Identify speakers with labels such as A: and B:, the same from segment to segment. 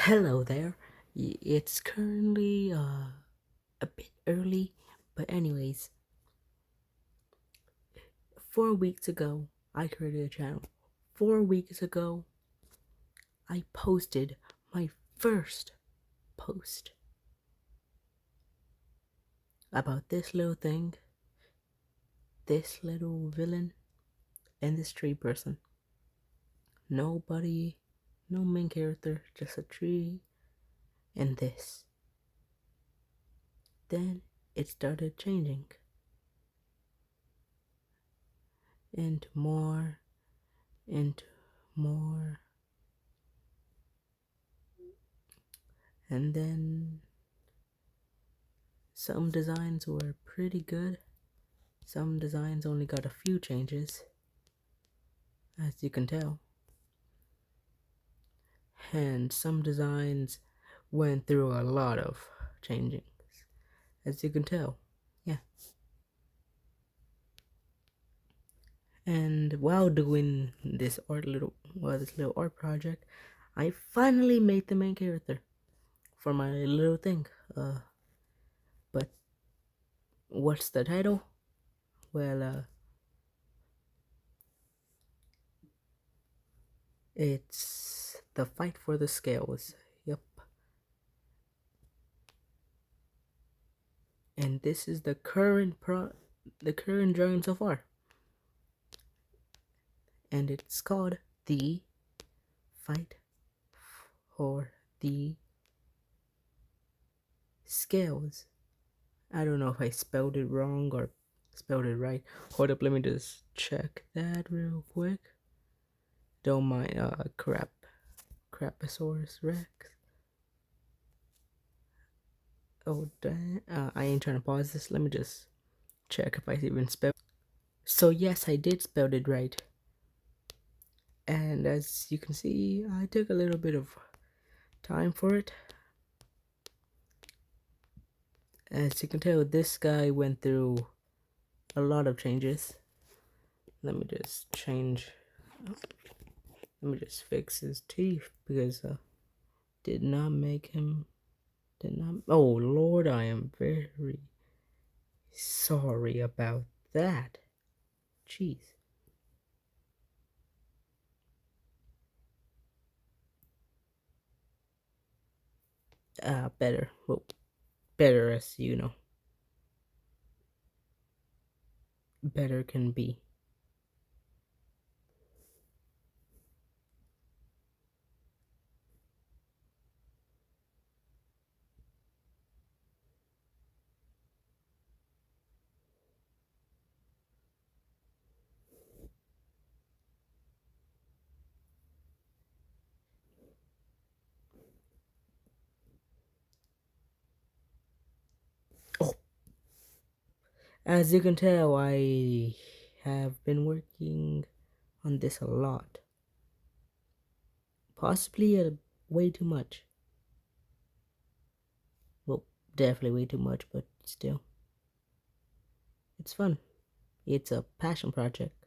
A: Hello there. It's currently a bit early, but anyways, 4 weeks ago I created a channel. 4 weeks ago I posted my first post about this little thing, this little villain, and this tree person. Nobody, no main character, just a tree and this. Then it started changing into more, into more, and then some designs were pretty good. Some designs only got a few changes, as you can tell. And some designs went through a lot of changings, as you can tell. Yeah. And while doing this little art project, I finally made the main character for my little thing. But what's the title? Well, it's The Fight for the Scales. Yep. And this is the current drawing so far. And it's called The Fight for the Scales. I don't know if I spelled it wrong or spelled it right. Hold up, let me just check that real quick. Don't mind Craposaurus Rex. Oh dang, I ain't trying to pause this. Let me just check if I even spelled. So yes, I did spell it right. And as you can see, I took a little bit of time for it. As you can tell, this guy went through a lot of changes. Let me just fix his teeth because did not oh Lord, I am very sorry about that. Jeez. Better. Well, better as you know. Better can be. Oh, as you can tell, I have been working on this a lot. Possibly way too much. Well, definitely way too much, but still. It's fun. It's a passion project.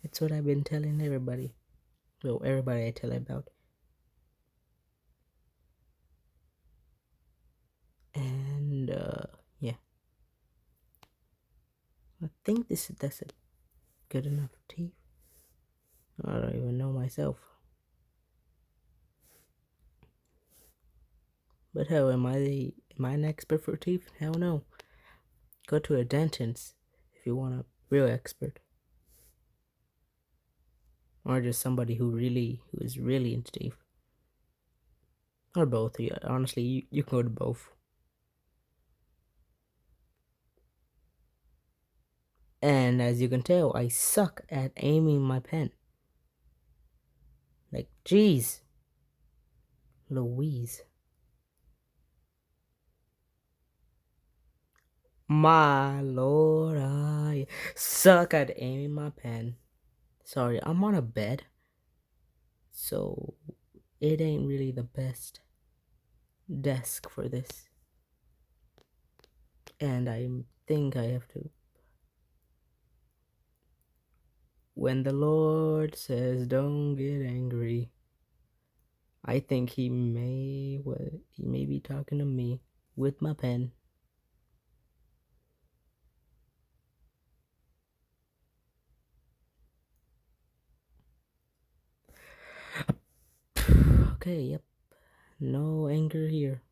A: It's what I've been telling everybody. Well, everybody I tell about. And yeah. I think that's a good enough teeth. I don't even know myself. But hell, am I an expert for teeth? Hell no. Go to a dentist if you want a real expert. Or just somebody who is really into teeth. Or both. Yeah, honestly, you can go to both. And as you can tell, I suck at aiming my pen. Like, jeez. Louise. My lord, I suck at aiming my pen. Sorry, I'm on a bed. So, it ain't really the best desk for this. And I think I have to. When the Lord says don't get angry, I think he may be talking to me with my pen. Okay, yep. No anger here.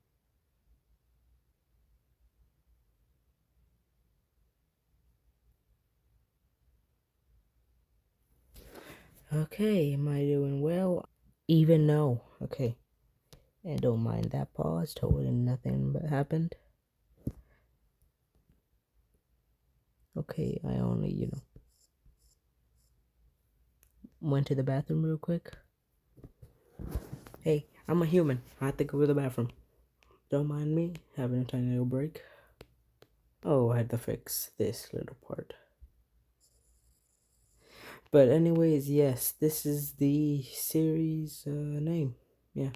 A: Okay, am I doing well? Even no. Okay. And don't mind that pause. Totally nothing but happened. Okay, I only, went to the bathroom real quick. Hey, I'm a human. I have to go to the bathroom. Don't mind me having a tiny little break. Oh, I had to fix this little part. But anyways, yes, this is the series name. Yeah.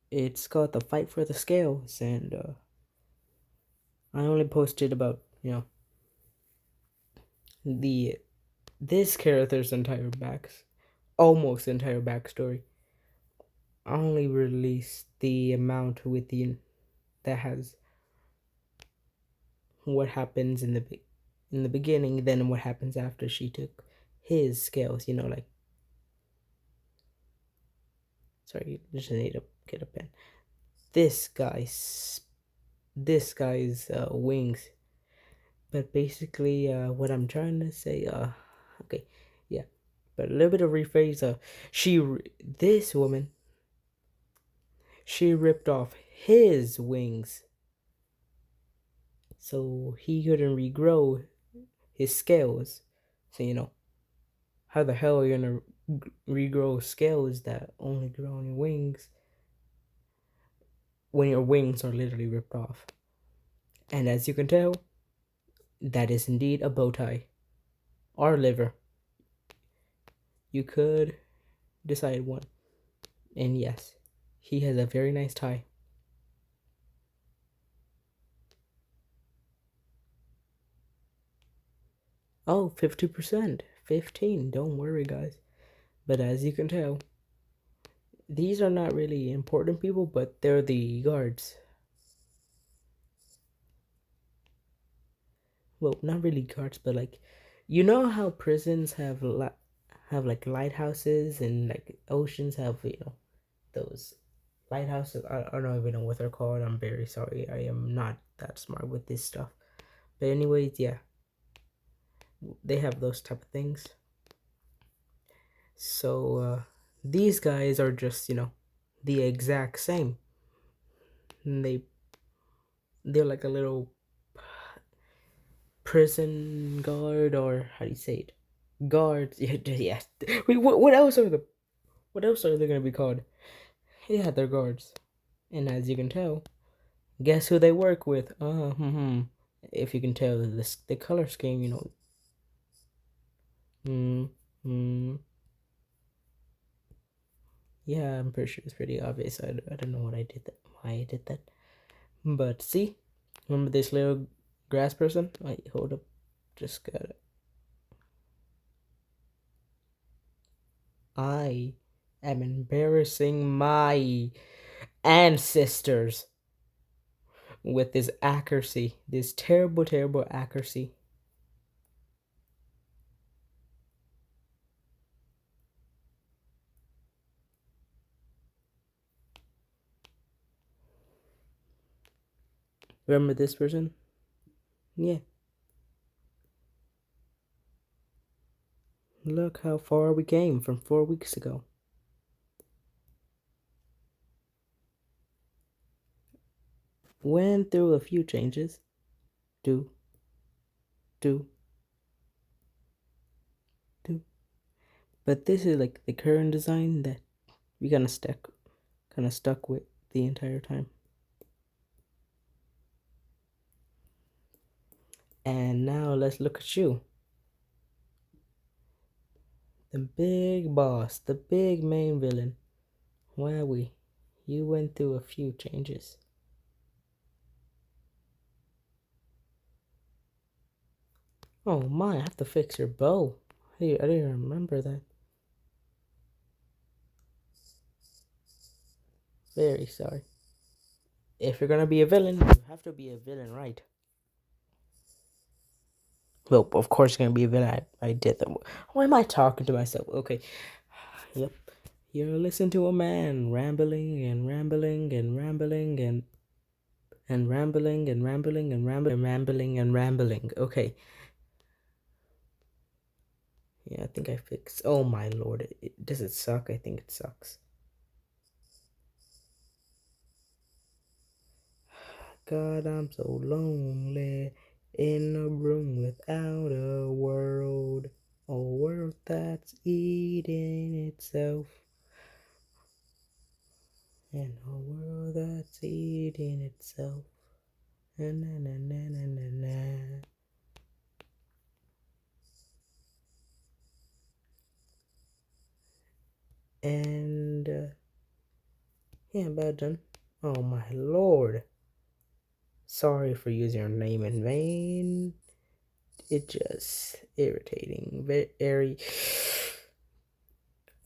A: It's called The Fight for the Scales, and I only posted about, the this character's almost entire backstory. I only released the amount that has what happens in the beginning, then what happens after she took his scales. Like, sorry, just need to get a pen. This guy's wings. But basically, what I'm trying to say, okay, yeah, but a little bit of rephrase. This woman, she ripped off his wings so he couldn't regrow his scales. So how the hell are you gonna regrow scales that only grow on your wings when your wings are literally ripped off? And as you can tell, that is indeed a bow tie or liver. You could decide one. And yes, he has a very nice tie. Oh, 50%. 15. Don't worry, guys. But as you can tell, these are not really important people, but they're the guards. Well, not really guards, but like, you know how prisons have like lighthouses, and like oceans have those lighthouses. I don't even know what they're called. I'm very sorry. I am not that smart with this stuff. But anyways, yeah, they have those type of things. So these guys are just the exact same. And they're like a little prison guard, or how do you say it? Guards. Yeah. Wait, what else are they gonna be called? Yeah, they're guards. And as you can tell, guess who they work with? If you can tell the color scheme, Mm, mm, yeah, I'm pretty sure it's pretty obvious. I don't know why I did that. But see, remember this little grass person? Wait, hold up. Just got it. I am embarrassing my ancestors with this accuracy, this terrible, terrible accuracy. Remember this person? Yeah. Look how far we came from 4 weeks ago. Went through a few changes. Do, do, do. But this is like the current design that we kind of stuck with the entire time. And now let's look at you. The big boss, the big main villain. Wowie, you went through a few changes. Oh my, I have to fix your bow. Hey, I didn't remember that. Very sorry. If you're gonna be a villain, you have to be a villain, right? Well, of course you're gonna be a villain. I did that. Why am I talking to myself? Okay. Yep. You're listening to a man rambling and rambling and rambling and rambling and rambling and rambling and rambling and rambling. Okay. Yeah, I think I fixed. Oh my lord. Does it suck? I think it sucks. God, I'm so lonely in a room without a world. A world that's eating itself. And a world that's eating itself. Na na na na na na na. And yeah, about done. Oh my lord. Sorry for using your name in vain. It just irritating. Very.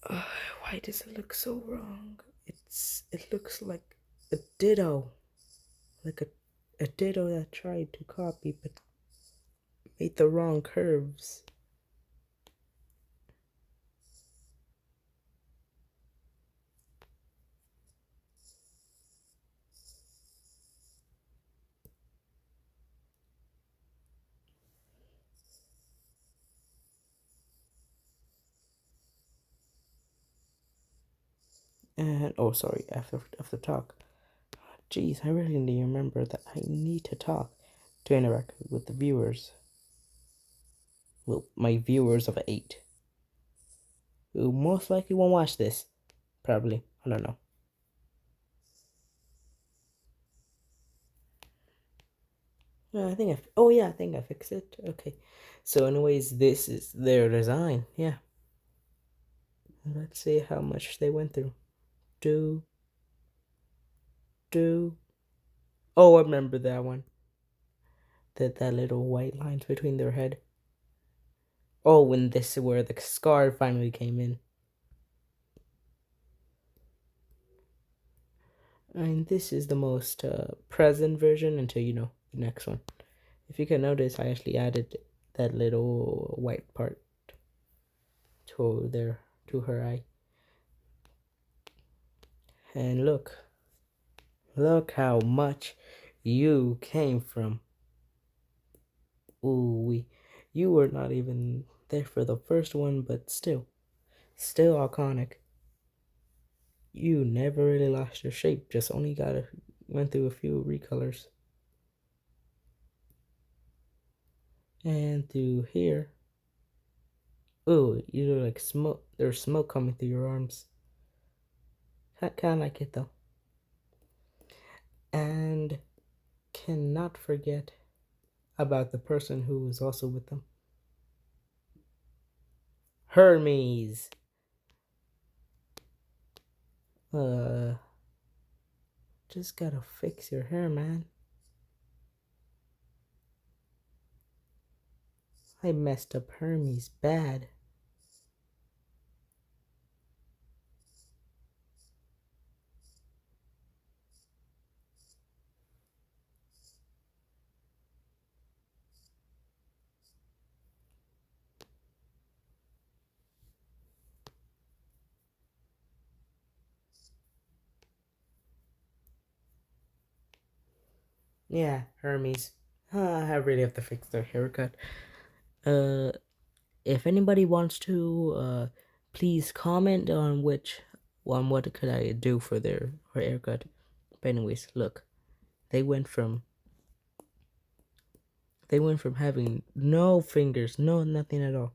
A: Why does it look so wrong? It looks like a ditto, like a ditto that tried to copy but made the wrong curves. And oh, sorry, after talk. Jeez, I really need to remember that I need to talk to interact with the viewers. Well, my viewers of 8, who most likely won't watch this. Probably, I don't know. I think oh yeah, I think I fixed it. Okay, so anyways, this is their design. Yeah, let's see how much they went through. Do do. Oh, I remember that one. That little white lines between their head. Oh, when this is where the scar finally came in. And this is the most present version until the next one. If you can notice, I actually added that little white part to her eye. And look how much you came from. Ooh, you were not even there for the first one, but still iconic. You never really lost your shape, just only went through a few recolors. And through here, ooh, you look like smoke. There's smoke coming through your arms. Kind of like it though. And cannot forget about the person who was also with them. Hermes. Just gotta fix your hair, man. I messed up Hermes bad. Yeah, Hermes. I really have to fix their haircut. If anybody wants to, please comment on what could I do for her haircut. But anyways, look, they went from having no fingers, no nothing at all,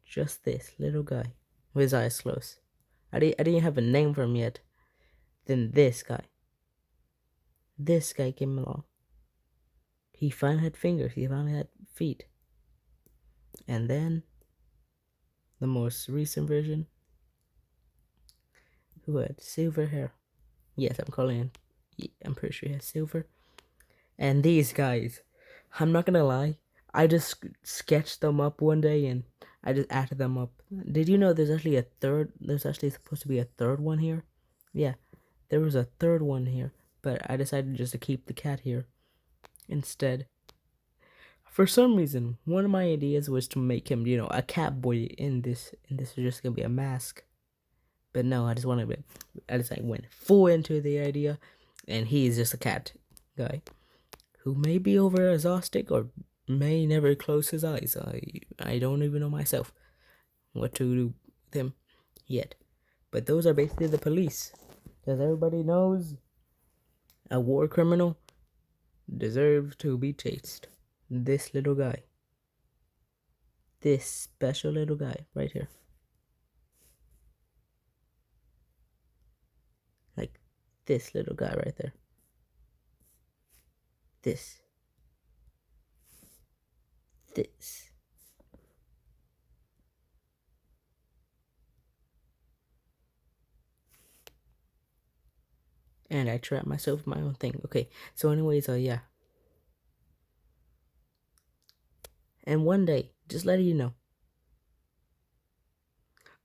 A: just this little guy with his eyes closed. I didn't have a name for him yet. Then this guy came along. He finally had fingers. He finally had feet. And then the most recent version, who had silver hair. Yes, I'm calling him. I'm pretty sure he has silver. And these guys, I'm not gonna lie, I just sketched them up one day and I just added them up. Did you know there's actually supposed to be a third one here? Yeah, There was a third one here, but I decided just to keep the cat here instead. For some reason, one of my ideas was to make him, a cat boy in this, and this was just gonna be a mask. But no, I just like went full into the idea, and he's just a cat guy who may be over exhausted or may never close his eyes. I don't even know myself what to do with him yet. But those are basically the police. As everybody knows, a war criminal deserves to be chased. This little guy. This special little guy right here. Like this little guy right there. This. This. And I trapped myself in my own thing. Okay, so anyways, yeah. And one day, just letting you know,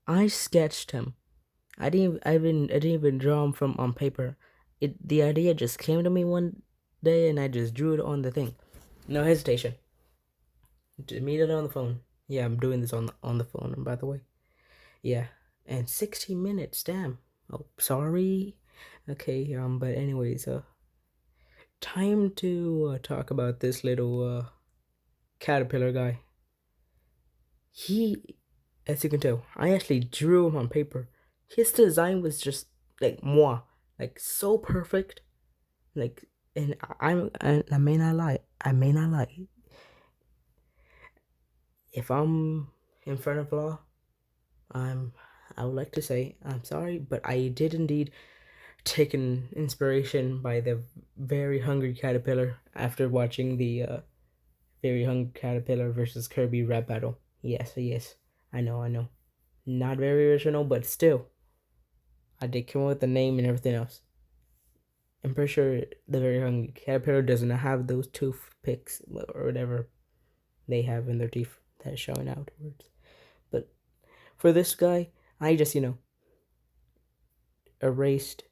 A: I sketched him. I didn't even draw him from on paper. The idea just came to me one day, and I just drew it on the thing. No hesitation. Immediately on the phone. Yeah, I'm doing this on the phone, by the way. Yeah, and 16 minutes. Damn. Oh, sorry. Okay. But anyways, time to talk about this little caterpillar guy. He, as you can tell, I actually drew him on paper. His design was just like moi, like so perfect. Like, and I may not lie. I may not lie. If I'm in front of law, I would like to say I'm sorry, but I did indeed take an inspiration by the Very Hungry Caterpillar after watching the Very Hungry Caterpillar versus Kirby rap battle. Yes, I know. Not very original, but still, I did come up with the name and everything else. I'm pretty sure the Very Hungry Caterpillar doesn't have those toothpicks or whatever they have in their teeth that is showing outwards. But for this guy, I just, erased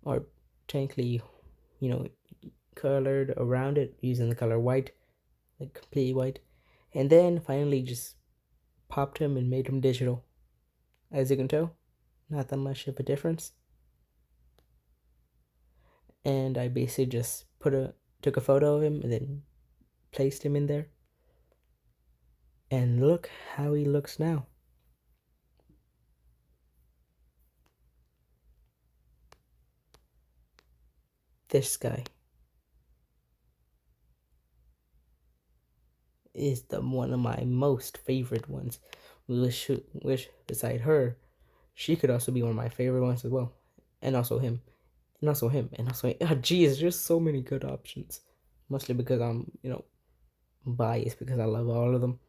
A: or technically, you know, colored around it using the color white, like completely white. And then finally just popped him and made him digital. As you can tell, not that much of a difference. And I basically just took a photo of him and then placed him in there. And look how he looks now. This guy is one of my most favorite ones. Wish beside her, she could also be one of my favorite ones as well. And also him. And also him. And also, oh geez, there's so many good options. Mostly because I'm, biased because I love all of them.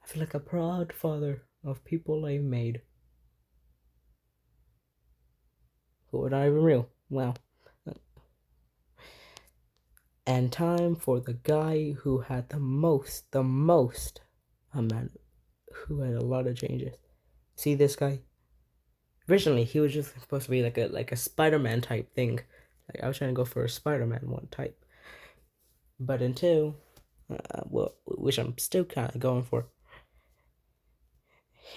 A: I feel like a proud father of people I've made who are not even real. Wow. And time for the guy who had the most amount, who had a lot of changes. See this guy? Originally, he was just supposed to be like a Spider-Man type thing. Like I was trying to go for a Spider-Man one type, but until, which I'm still kind of going for,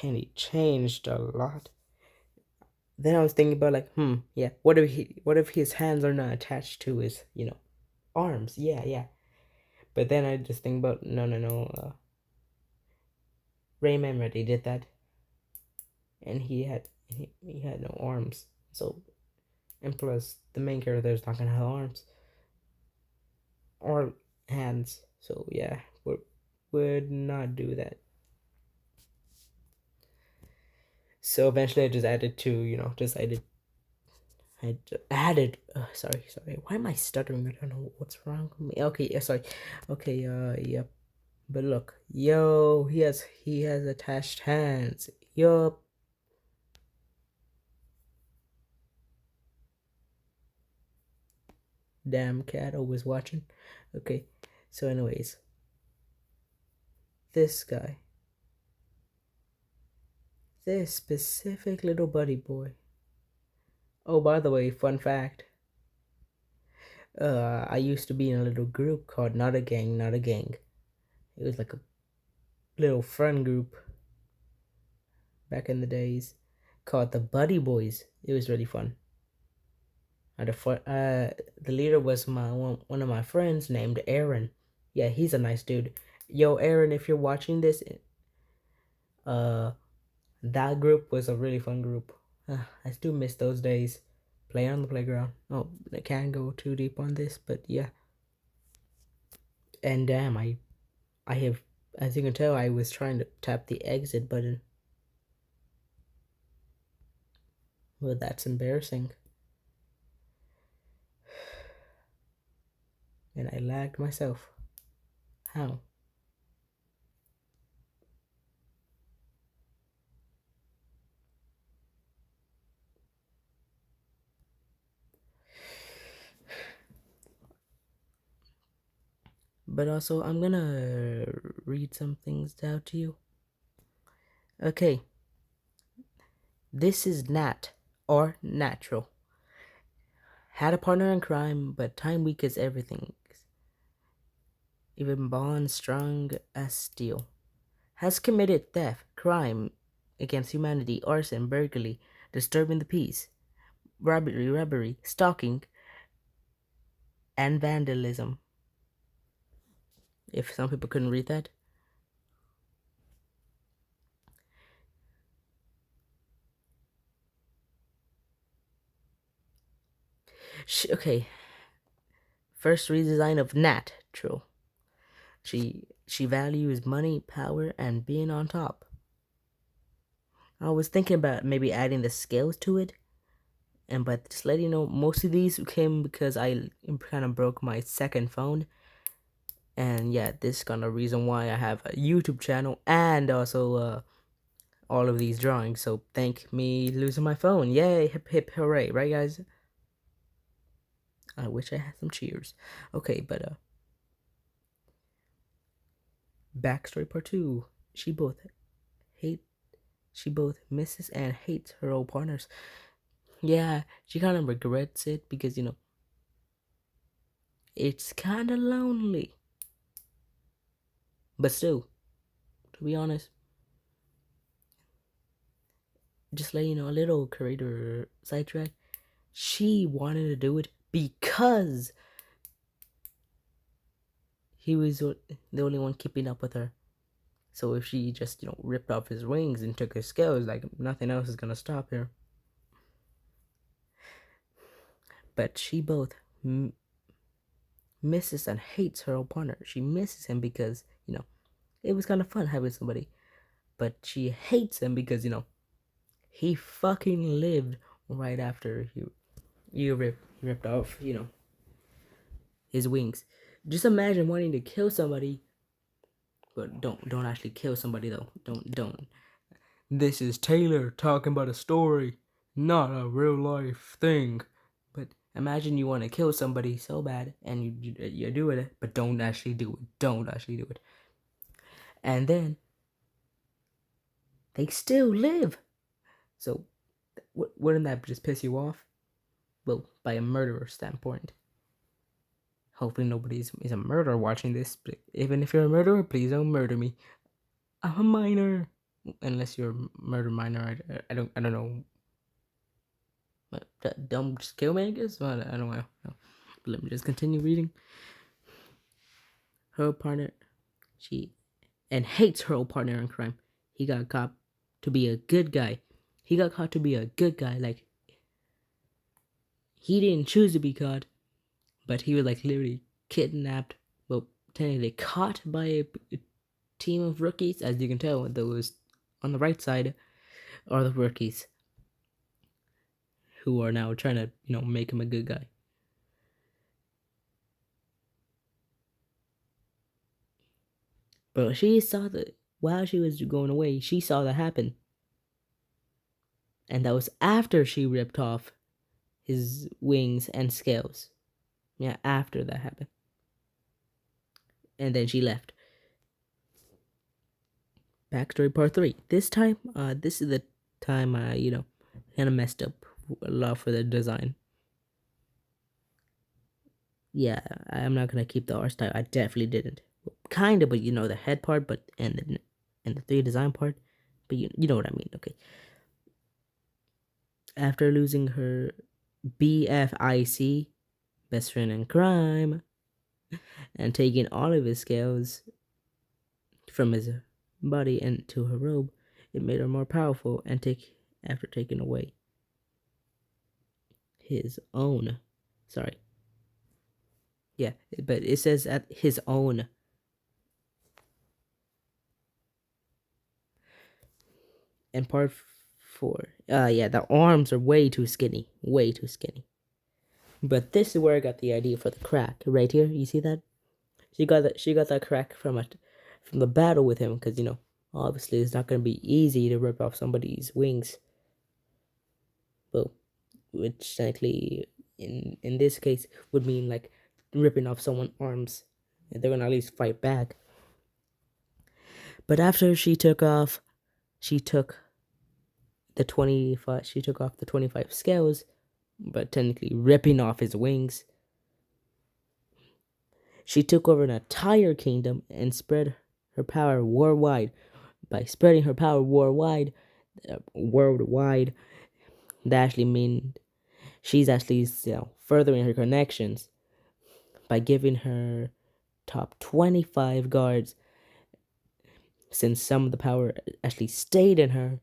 A: and he changed a lot. Then I was thinking about like, yeah, what if his hands are not attached to his, arms? Yeah. But then I just think about no. Rayman already did that, and he had no arms. So, and plus the main character is not gonna have arms or hands. So yeah, would not do that. So eventually I just added to, I added, sorry. Why am I stuttering? I don't know what's wrong with me. Okay, yeah, sorry. Okay, yep. But look, yo, he has attached hands. Yup. Damn cat always watching. Okay, so anyways, this guy, this specific little buddy boy, Oh, by the way, fun fact. I used to be in a little group called Not a Gang, Not a Gang. It was like a little friend group back in the days called the Buddy Boys. It was really fun. The leader was one of my friends named Aaron. Yeah, he's a nice dude. Yo, Aaron, if you're watching this, uh, that group was a really fun group. I still miss those days, playing on the playground. Oh, I can't go too deep on this, but yeah. And damn, I have, as you can tell, I was trying to tap the exit button. Well, that's embarrassing. And I lagged myself. How? But also, I'm gonna read some things out to you. Okay, this is Nat, or Natural. Had a partner in crime, but time weakens everything. Even bonds strong as steel. Has committed theft, crime against humanity, arson, burglary, disturbing the peace, robbery, stalking, and vandalism. If some people couldn't read that. Okay, first redesign of Nat. True. She values money, power, and being on top. I was thinking about maybe adding the scales to it, and but just letting you know, most of these came because I kind of broke my second phone, and yeah, this is kind of reason why I have a YouTube channel and also all of these drawings. So thank me losing my phone. Yay! Hip hip hooray! Right, guys? I wish I had some cheers. Okay, but backstory part two. She both hate. She both misses and hates her old partners. Yeah, she kind of regrets it because it's kind of lonely. But still, to be honest, just let you know a little creator sidetrack. She wanted to do it because he was the only one keeping up with her. So if she just ripped off his wings and took his scales, like nothing else is gonna stop her. But she both misses and hates her old partner. She misses him because it was kind of fun having somebody, but she hates him because he fucking lived right after he ripped off his wings. Just imagine wanting to kill somebody, but don't actually kill somebody though. Don't. This is Taylor talking about a story, not a real life thing. But imagine you want to kill somebody so bad and you're doing it, but don't actually do it. Don't actually do it. And then they still live. So wouldn't that just piss you off? Well, by a murderer standpoint. Hopefully nobody is a murderer watching this. But even if you're a murderer, please don't murder me. I'm a minor. Unless you're a murder minor, I don't know. But don't just kill me, I guess. Well, I don't know. No. But let me just continue reading. Her partner, she and hates her old partner in crime. He got caught to be a good guy. He got caught to be a good guy. Like he didn't choose to be caught, but he was like literally kidnapped. Well, technically caught by a team of rookies. As you can tell, those on the right side are the rookies who are now trying to make him a good guy. But she saw that while she was going away, she saw that happen. And that was after she ripped off his wings and scales. Yeah, after that happened. And then she left. Backstory part 3. This time, this is the time I, kind of messed up a lot for the design. Yeah, I'm not gonna keep the art style. I definitely didn't. Kinda, but you know the head part, but and the 3 design part, but you know what I mean. Okay. After losing her BFIC, best friend in crime, and taking all of his scales from his body into her robe, it made her more powerful. And after taking away his own, sorry, yeah, but it says at his own. And part 4, yeah, the arms are way too skinny, way too skinny. But this is where I got the idea for the crack right here. You see that? She got that crack from the battle with him, because obviously it's not gonna be easy to rip off somebody's wings. Well, which technically in this case would mean like ripping off someone's arms. They're gonna at least fight back. But after she took off the 25. She took off the 25 scales, but technically ripping off his wings. She took over an entire kingdom and spread her power worldwide. By spreading her power worldwide, that actually means she's actually furthering her connections by giving her top 25 guards, since some of the power actually stayed in her,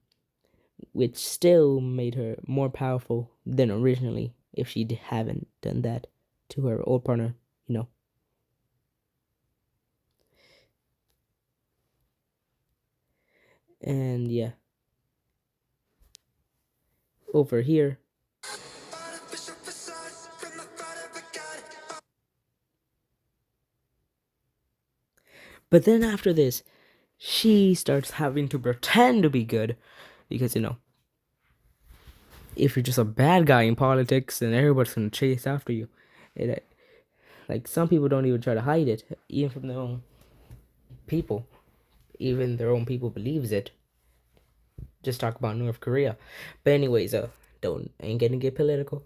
A: which still made her more powerful than originally if she haven't done that to her old partner, And yeah, over here. But then after this, she starts having to pretend to be good because, if you're just a bad guy in politics, then everybody's gonna chase after you. It, like, some people don't even try to hide it, even from their own people. Even their own people believes it. Just talk about North Korea. But anyways, ain't gonna get political.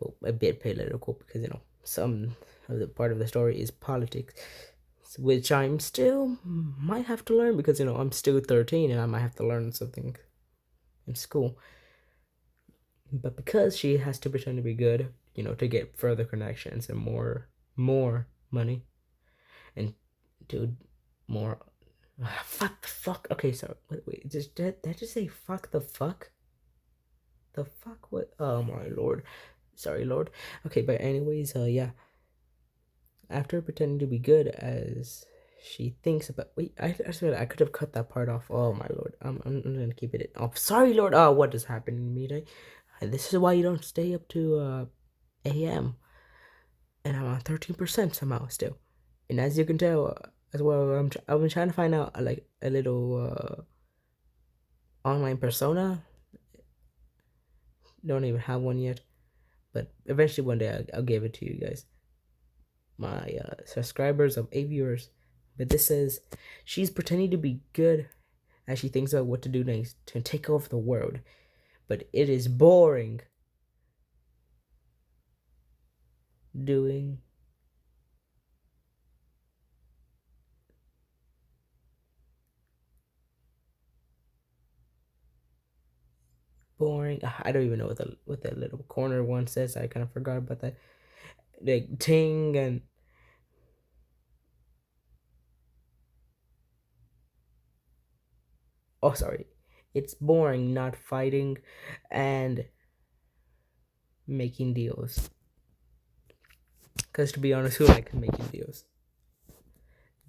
A: Well, a bit political because some of the part of the story is politics, which I'm still might have to learn because I'm still 13 and I might have to learn something in school. But because she has to pretend to be good, to get further connections and more money, and to more fuck the fuck. Okay, so wait, did I just say fuck the fuck? The fuck what? Oh my lord, sorry lord. Okay, but anyways, yeah. After pretending to be good as she thinks about. Wait, I swear I could have cut that part off. Oh my lord, I'm gonna keep it off. Sorry, Lord. Oh, what is happening to me today? This is why you don't stay up to a.m. And I'm on 13% somehow still. And as you can tell, as well, I've been trying to find out like a little online persona. Don't even have one yet, but eventually one day I'll give it to you guys. My subscribers of 8 viewers. But this says she's pretending to be good as she thinks about what to do next to take over the world. But it is boring doing boring. I don't even know what that little corner one says. I kind of forgot about that. Like ting and oh sorry, it's boring not fighting and making deals. Because to be honest, who likes making deals?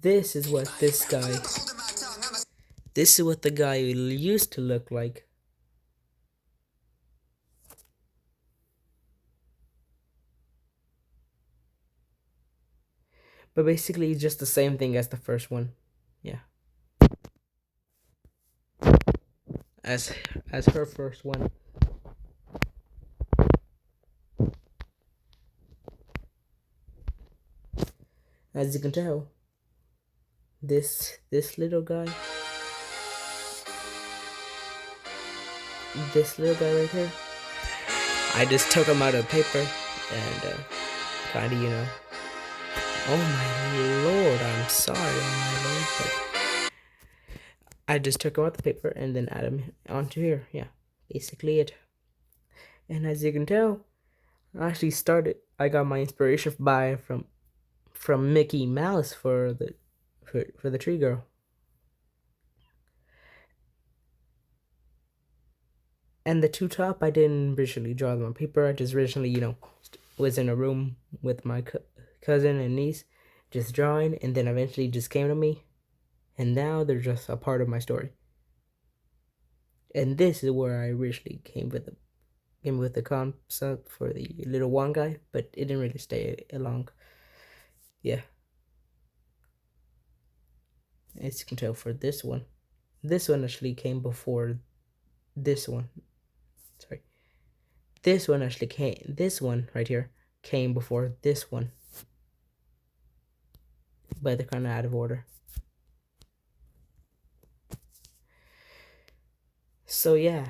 A: This is what this guy. This is what the guy used to look like. But basically, it's just the same thing as the first one. Yeah. As her first one. As you can tell, this little guy, right here, I just took them out of paper and kind of, oh my lord, I'm sorry, oh my lord, but I just took them out the paper and then add them onto here. Yeah, basically it. And as you can tell, I got my inspiration from Mickey Mouse for the tree girl. And the two top, I didn't originally draw them on paper. I just originally, was in a room with my cousin and niece, just drawing, and then eventually just came to me, and now they're just a part of my story. And this is where I originally came with the concept for the little one guy, but it didn't really stay along. Yeah. As you can tell for this one actually came before this one. Sorry. This one right here came before this one. But they're kind of out of order. So yeah,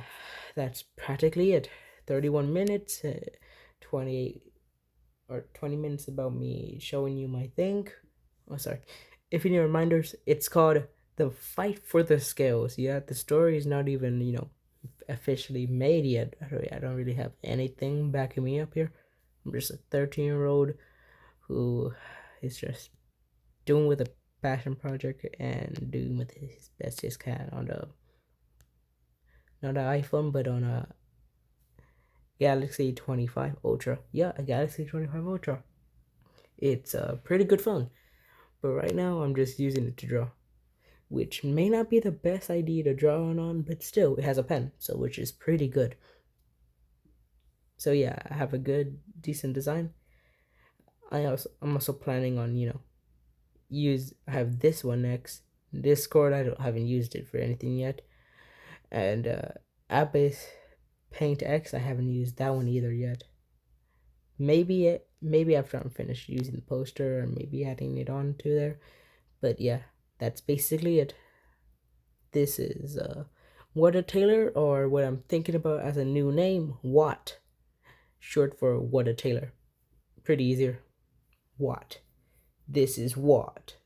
A: that's practically it. 31 minutes, 20 minutes about me showing you my thing. Oh, sorry. If you need reminders, it's called The Fight for the Scales. Yeah, the story is not even, officially made yet. I don't really have anything backing me up here. I'm just a 13-year-old who is just doing with a passion project and doing with his best he can on the not an iPhone, but on a Galaxy 25 Ultra. Yeah, a Galaxy 25 Ultra. It's a pretty good phone, but right now I'm just using it to draw, which may not be the best idea to draw on, but still, it has a pen, so which is pretty good. So yeah, I have a good, decent design. I'm also planning on, I have this one next. Discord, haven't used it for anything yet. And app-based Paint X, I haven't used that one either yet. Maybe after I'm finished using the poster, or maybe adding it on to there. But yeah, that's basically it. This is What a Tailor, or what I'm thinking about as a new name, Watt. Short for What a Tailor. Pretty easier. Watt. This is Watt.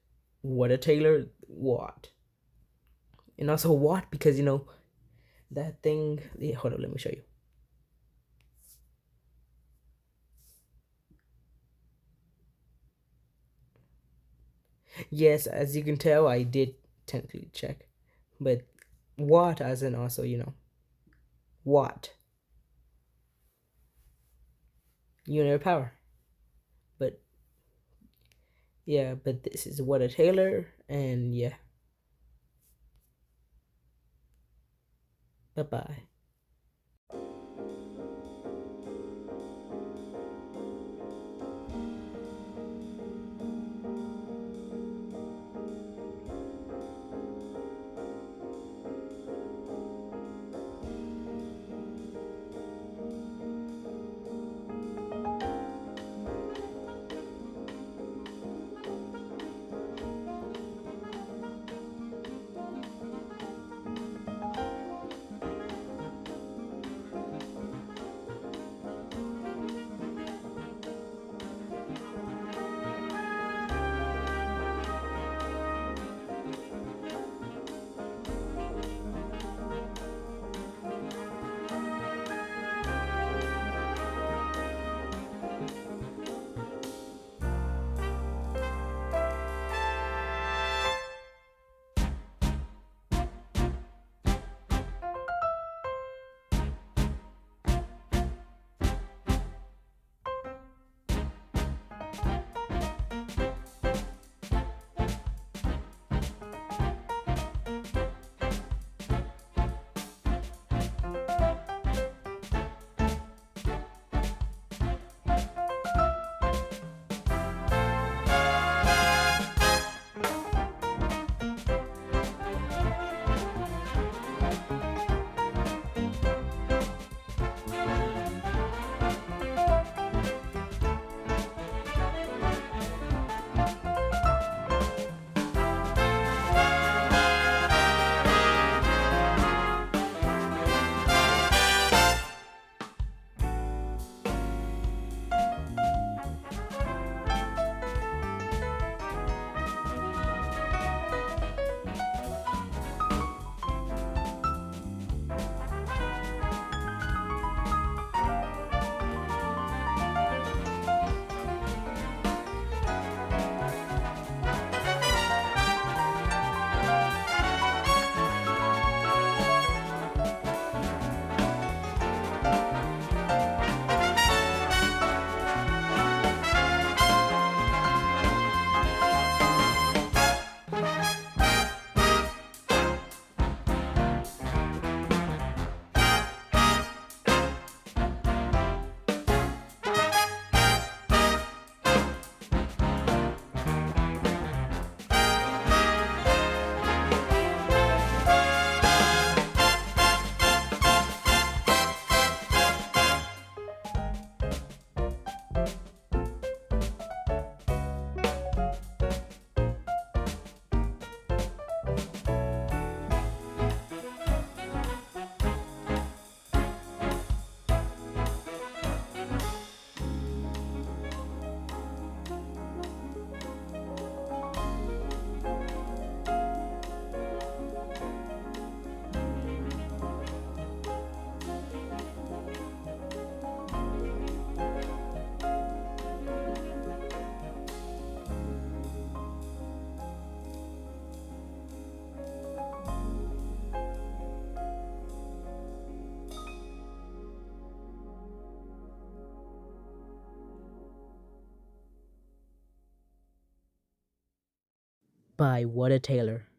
A: What a Tailor, Watt. And also Watt because, that thing. Yeah, hold on, let me show you. Yes, as you can tell, I did technically check. But Watt as in also, Watt. Unit of power. But yeah, but this is What a Tailor, and yeah. Bye-bye. by Wada Taylor.